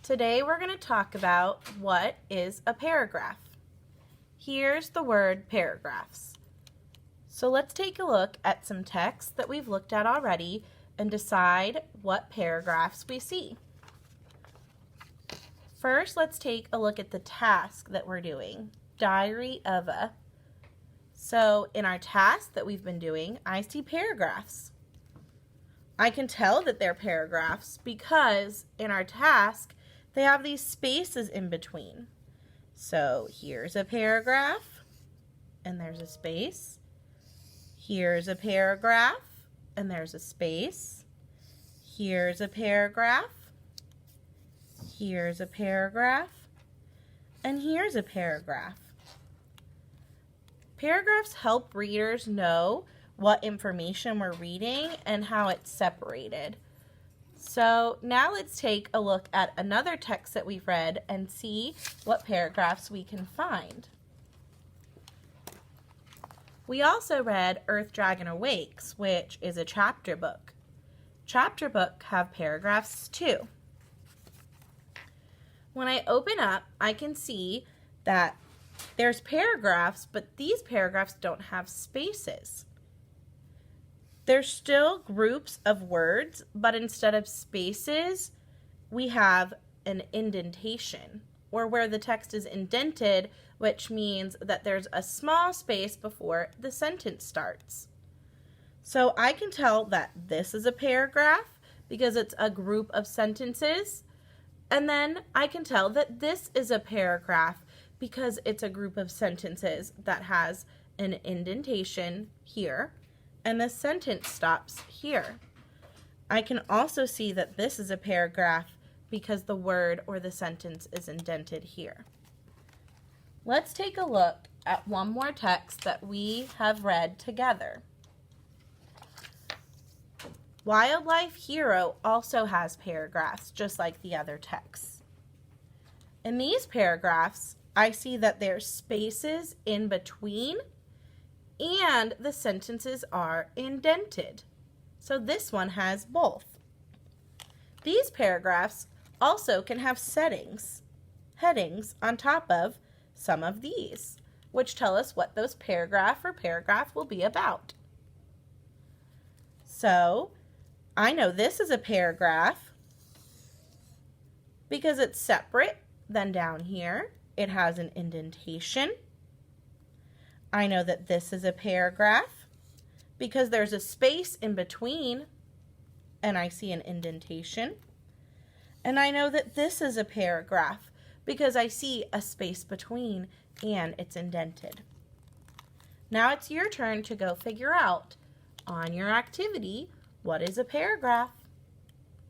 Today we're going to talk about what is a paragraph. Here's the word paragraphs. So let's take a look at some text that we've looked at already and decide what paragraphs we see. First, let's take a look at the task that we're doing, Diary of a. So in our task that we've been doing, I see paragraphs. I can tell that they're paragraphs because in our task, they have these spaces in between. So here's a paragraph, and there's a space. Here's a paragraph, and there's a space. Here's a paragraph. Here's a paragraph. And here's a paragraph. Paragraphs help readers know what information we're reading and how it's separated. So now let's take a look at another text that we've read and see what paragraphs we can find. We also read Earth Dragon Awakes, which is a chapter book. Chapter books have paragraphs too. When I open up, I can see that there's paragraphs, but these paragraphs don't have spaces. There's still groups of words, but instead of spaces, we have an indentation, or where the text is indented, which means that there's a small space before the sentence starts. So I can tell that this is a paragraph because it's a group of sentences, and then I can tell that this is a paragraph because it's a group of sentences that has an indentation here, and the sentence stops here. I can also see that this is a paragraph because the word or the sentence is indented here. Let's take a look at one more text that we have read together. Wildlife Hero also has paragraphs, just like the other texts. In these paragraphs, I see that there's spaces in between and the sentences are indented. So this one has both. These paragraphs also can have headings on top of some of these, which tell us what those paragraph will be about. So I know this is a paragraph because it's separate than down here. It has an indentation. I know that this is a paragraph because there's a space in between and I see an indentation. And I know that this is a paragraph because I see a space between and it's indented. Now it's your turn to go figure out on your activity, what is a paragraph?